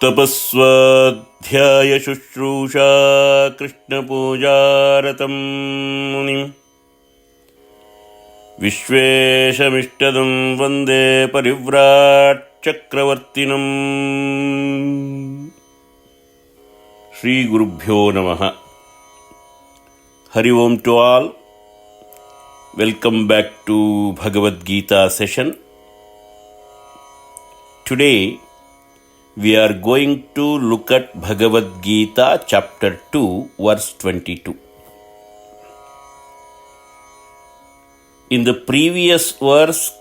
तपस्वाध्याय शुश्रूषा कृष्णपूजारतं मुनिं विश्वेशमिष्टदं वन्दे परिव्राट् चक्रवर्तिनं श्रीगुरुभ्यो नमः. Hari Om to all. Welcome back to Bhagavad Gita session. Today we are going to look at Bhagavad Gita chapter 2 verse 22. In the previous verse,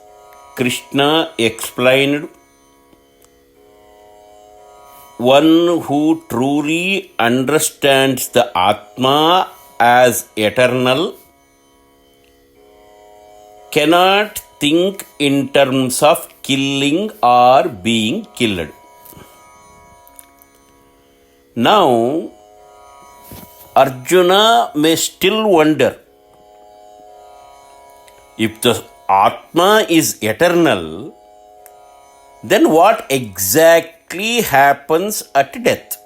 Krishna explained one who truly understands the Atma as eternal cannot think in terms of killing or being killed. Now, Arjuna may still wonder, if the Atma is eternal, then what exactly happens at death?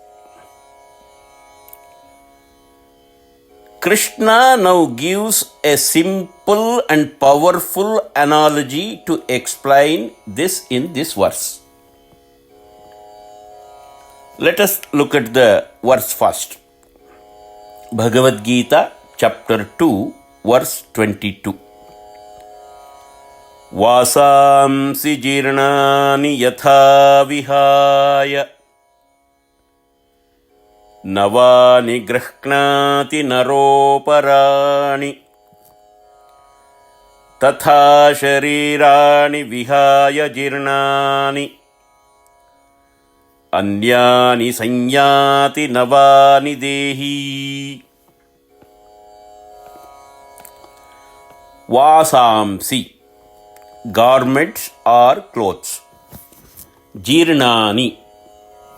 Krishna now gives a simple and powerful analogy to explain this in this verse. Let us look at the verse first. Bhagavad Gita chapter 2 verse 22. Vasamsi jirnani yatha vihaya navani grahknati naroparani tatha sharirani vihaya jirnani anyani sanyati navani dehi. Vasamsi, garments or clothes. Jirnani,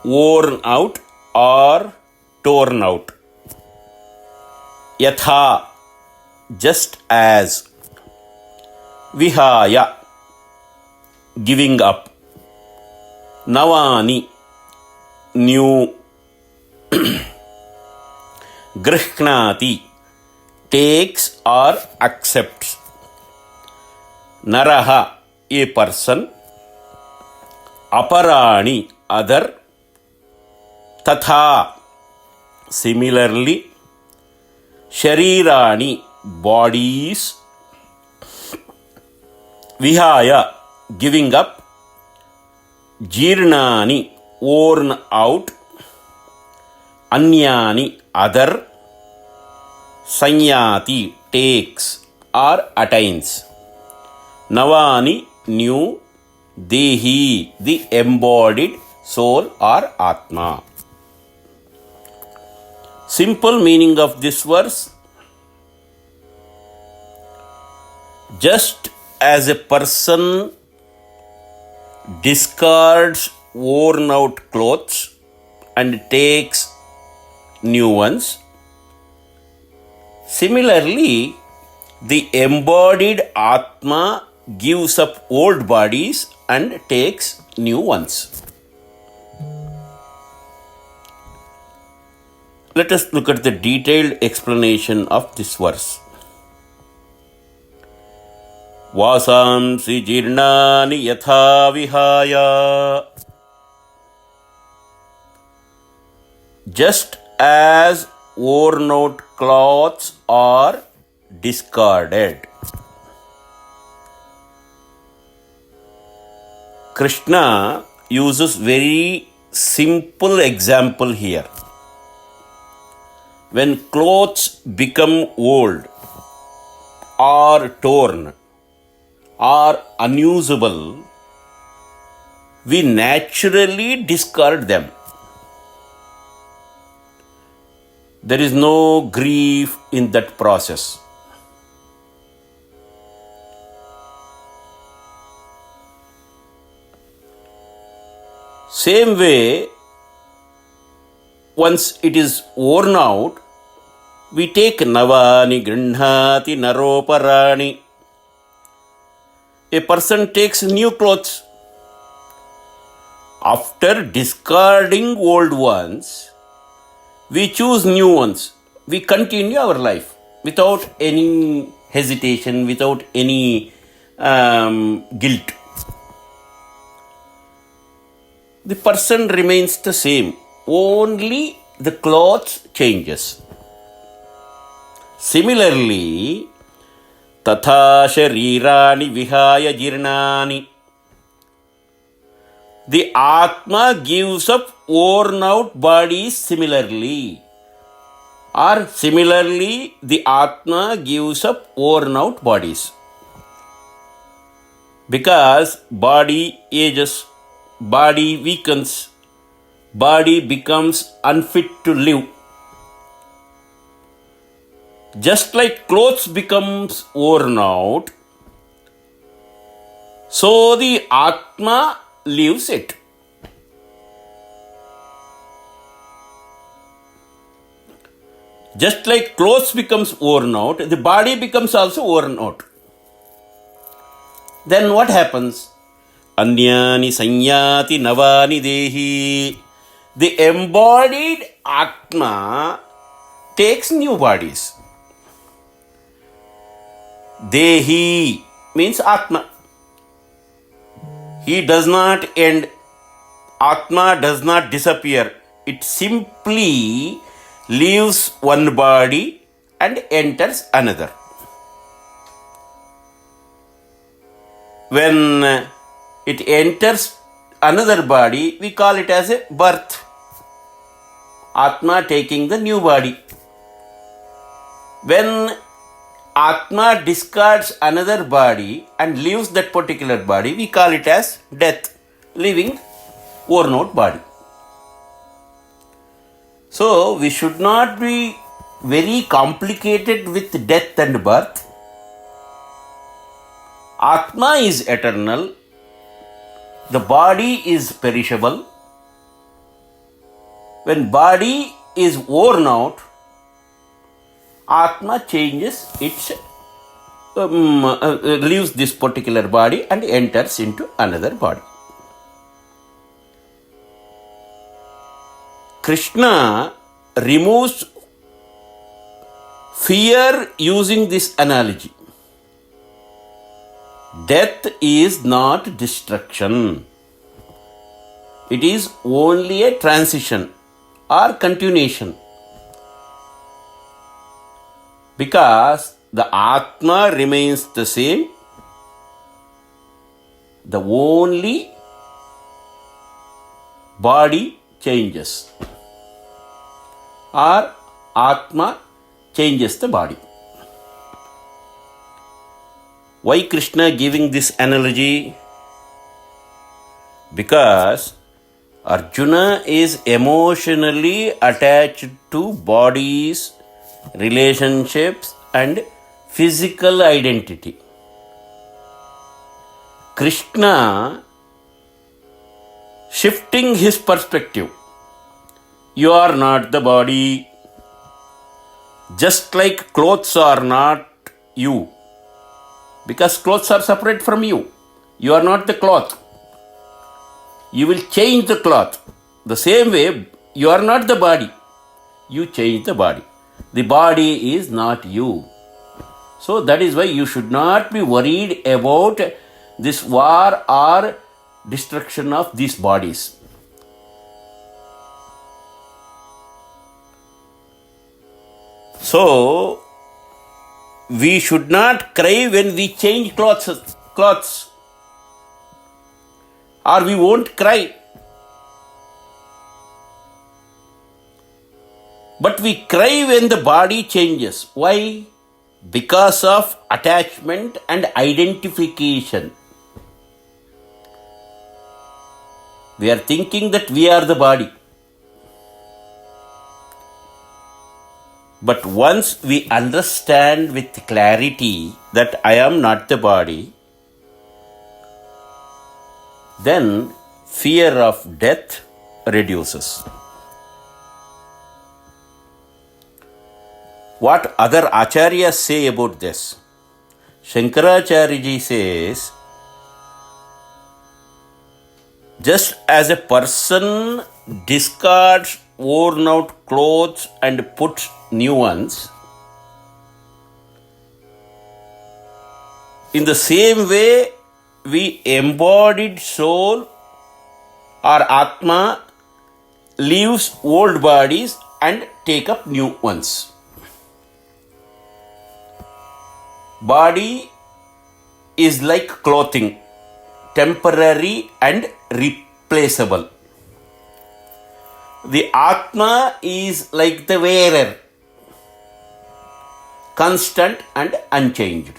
worn out or torn out. Yatha, just as. Vihaya, giving up. Navani, new. Grihknati, takes or accepts. Naraha, a person. Aparani, other. Tatha, similarly. Sharirani, bodies. Vihaya, giving up. Jirnani, worn out. Anyani, other. Sanyati, takes or attains. Navani, new. Dehi, the embodied soul or Atma. Simple meaning of this verse: just as a person discards worn out clothes and takes new ones, similarly, the embodied Atma gives up old bodies and takes new ones. Let us look at the detailed explanation of this verse. Vasamsi jirnani yatha vihaya. Just as worn out clothes are discarded. Krishna uses very simple example here. When clothes become old or torn or unusable, we naturally discard them. There is no grief in that process. Same way, once it is worn out, We take navani grinhati naroparani. A person takes new clothes. After discarding old ones, we choose new ones. We continue our life without any hesitation, without any guilt. The person remains the same. Only the clothes changes. Similarly, tatha sharirani vihaya jirnani. The Atma gives up worn out bodies similarly. Or similarly, the Atma gives up worn out bodies. Because body ages, body weakens, body becomes unfit to live. Just like clothes becomes worn out, so the Atma leaves it. Just like clothes becomes worn out, the body becomes also worn out. Then what happens? Anyani sanyati navani dehi. The embodied Atma takes new bodies. Dehi means Atma. He does not end. Atma does not disappear. It simply leaves one body and enters another. When it enters another body, we call it as a birth. Atma taking the new body. When Atma discards another body and leaves that particular body, we call it as death, leaving worn out body. So, we should not be very complicated with death and birth. Atma is eternal. The body is perishable. When body is worn out, Atma changes its, leaves this particular body and enters into another body. Krishna removes fear using this analogy. Death is not destruction. It is only a transition or continuation. Because the Atma remains the same, the only body changes. Or Atma changes the body. Why Krishna giving this analogy? Because Arjuna is emotionally attached to bodies, relationships and physical identity. Krishna shifting his perspective. You are not the body. Just like clothes are not you. Because clothes are separate from you. You are not the cloth. You will change the cloth. The same way, you are not the body. You change the body. The body is not you. So that is why you should not be worried about this war or destruction of these bodies. So, we should not cry when we change clothes. Or we won't cry. But we cry when the body changes. Why? Because of attachment and identification. We are thinking that we are the body. But once we understand with clarity that I am not the body, then fear of death reduces. What other acharyas say about this? Shankaracharya ji says, just as a person discards worn out clothes and puts new ones, in the same way, we embodied soul or Atma leaves old bodies and take up new ones. Body is like clothing, temporary and replaceable. The Atma is like the wearer, constant and unchanged.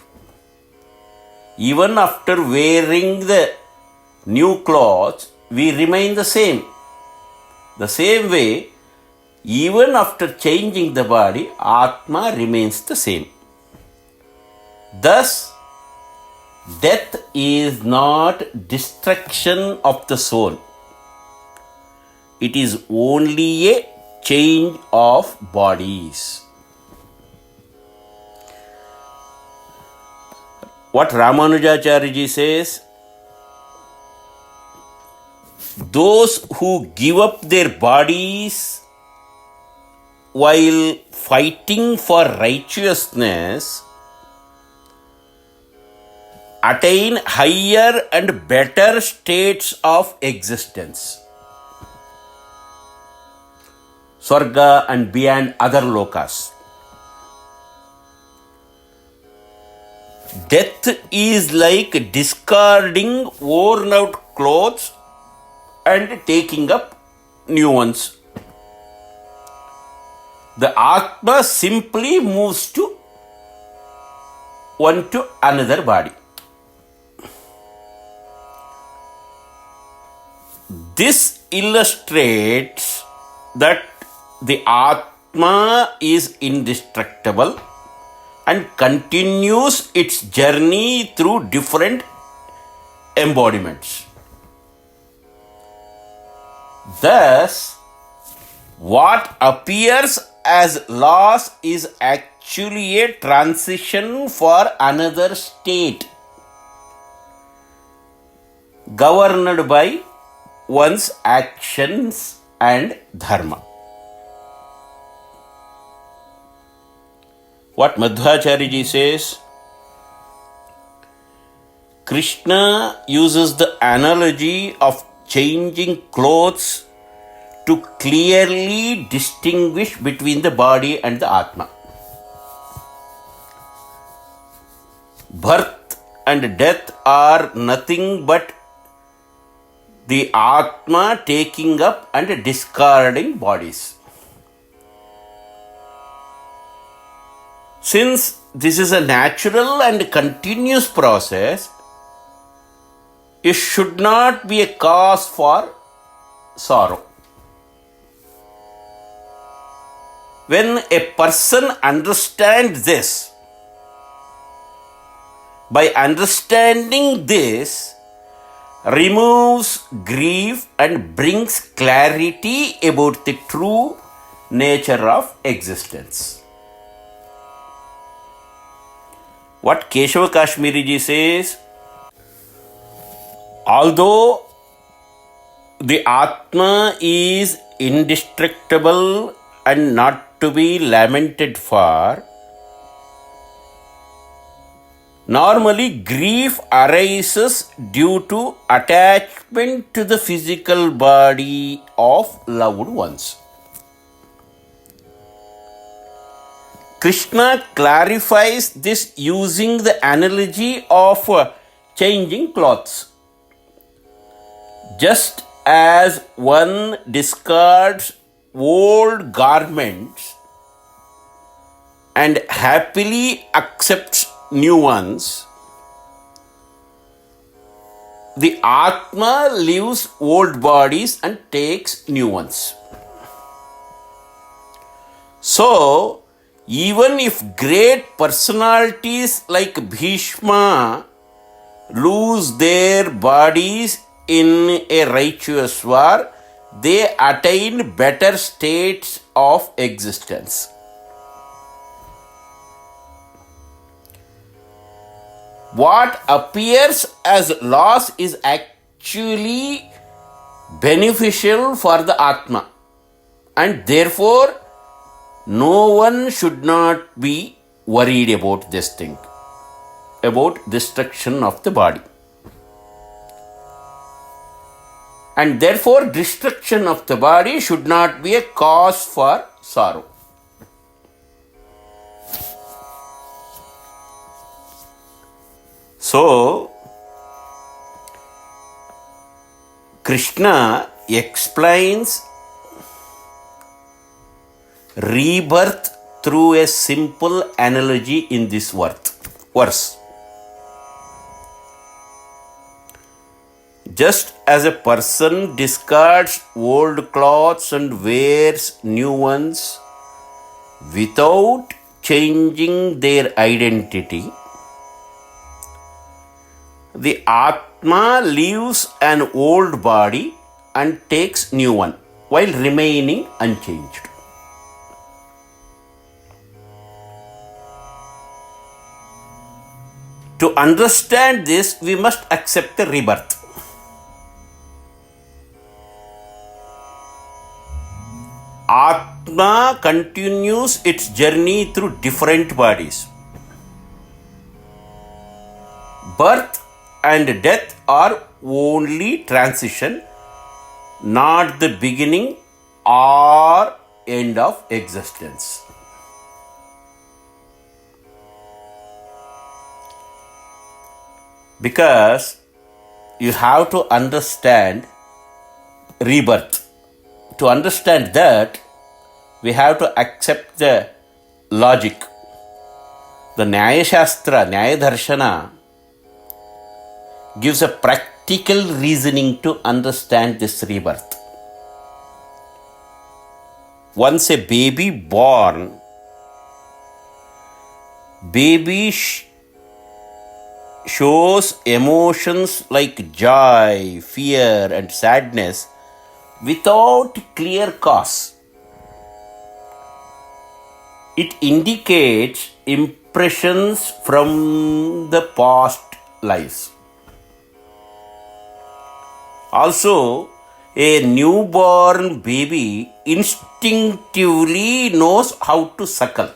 Even after wearing the new clothes, we remain the same. The same way, even after changing the body, Atma remains the same. Thus, death is not destruction of the soul. It is only a change of bodies. What Ramanujacharya ji says, those who give up their bodies while fighting for righteousness attain higher and better states of existence, Swarga and beyond other lokas. Death is like discarding worn out clothes and taking up new ones. The Atma simply moves to one to another body. This illustrates that the Atma is indestructible and continues its journey through different embodiments. Thus, what appears as loss is actually a transition for another state, governed by one's actions and dharma. What Madhvacharya ji says, Krishna uses the analogy of changing clothes to clearly distinguish between the body and the Atma. Birth and death are nothing but the Atma taking up and discarding bodies. Since this is a natural and continuous process, it should not be a cause for sorrow. When a person understands this, by understanding this, removes grief and brings clarity about the true nature of existence. What Keshava Kashmiri ji says, although the Atma is indestructible and not to be lamented for, normally grief arises due to attachment to the physical body of loved ones. Krishna clarifies this using the analogy of changing clothes. Just as one discards old garments and happily accepts new ones, the Atma leaves old bodies and takes new ones. So, even if great personalities like Bhishma lose their bodies in a righteous war, they attain better states of existence. What appears as loss is actually beneficial for the Atma, and therefore no one should not be worried about this thing, about destruction of the body. And therefore destruction of the body should not be a cause for sorrow. So, Krishna explains rebirth through a simple analogy in this verse. Just as a person discards old clothes and wears new ones without changing their identity, the Atma leaves an old body and takes new one while remaining unchanged. To understand this, we must accept the rebirth. Atma continues its journey through different bodies. Birth and death are only transition, not the beginning or end of existence. Because you have to understand rebirth. To understand that, we have to accept the logic. The Nyaya Shastra, Nyaya Darshana, gives a practical reasoning to understand this rebirth. Once a baby born, baby shows emotions like joy, fear, and sadness without clear cause. It indicates impressions from the past lives. Also, a newborn baby instinctively knows how to suckle.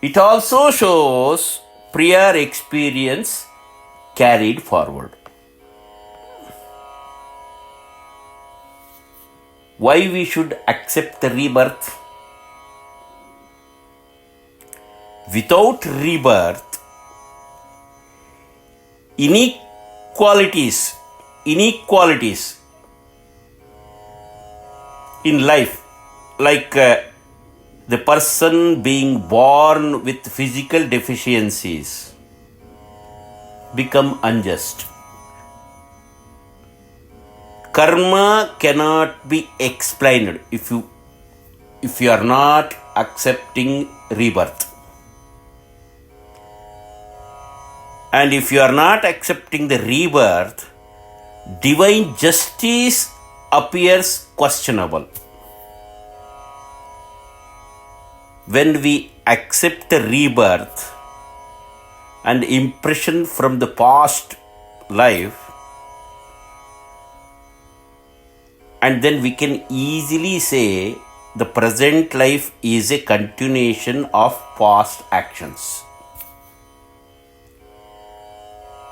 It also shows prior experience carried forward. Why we should accept the rebirth? Without rebirth, inequalities in life, like the person being born with physical deficiencies, become unjust. Karma cannot be explained if you are not accepting rebirth. And if you are not accepting the rebirth, divine justice appears questionable. When we accept the rebirth and impression from the past life, and then we can easily say the present life is a continuation of past actions.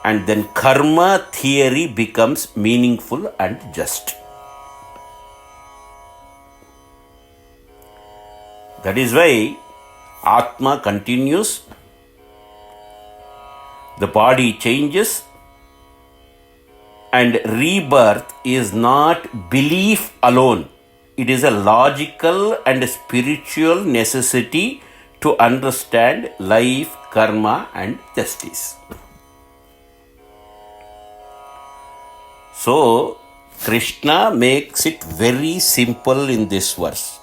And then karma theory becomes meaningful and just. That is why Atma continues, the body changes, and rebirth is not belief alone. It is a logical and spiritual necessity to understand life, karma, and justice. So, Krishna makes it very simple in this verse.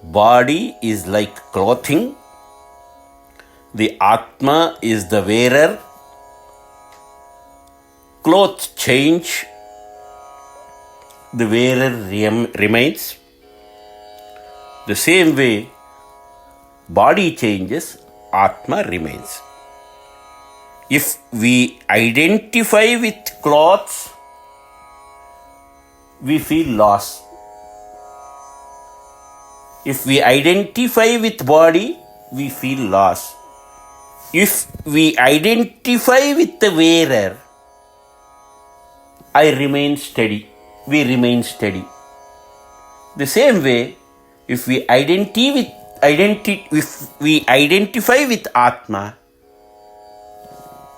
Body is like clothing. The Atma is the wearer. Clothes change. The wearer remains. The same way, body changes, Atma remains. If we identify with clothes, we feel loss. If we identify with body, we feel loss. If we identify with the wearer, I remain steady. We remain steady. The same way, if we identify with Atma,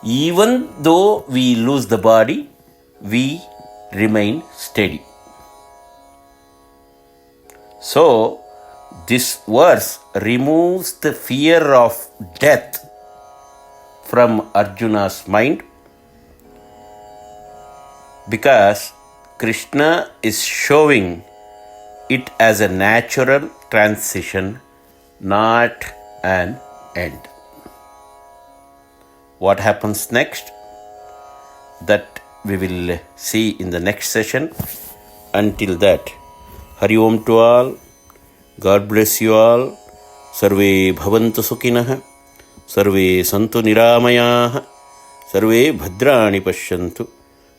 even though we lose the body, we remain steady. So, this verse removes the fear of death from Arjuna's mind, because Krishna is showing it as a natural transition, not an end. What happens next? That we will see in the next session. Until that, Hari Om to all. God bless you all. Sarve bhavantu sukhinah. Sarve santu niramayah. Sarve bhadrani pashyantu.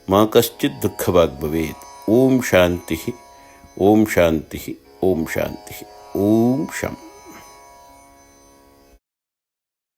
Ma kaschid dukhavag bhavet. Om Shantihi. Om Shantihi. Om Shantihi. Om Sham.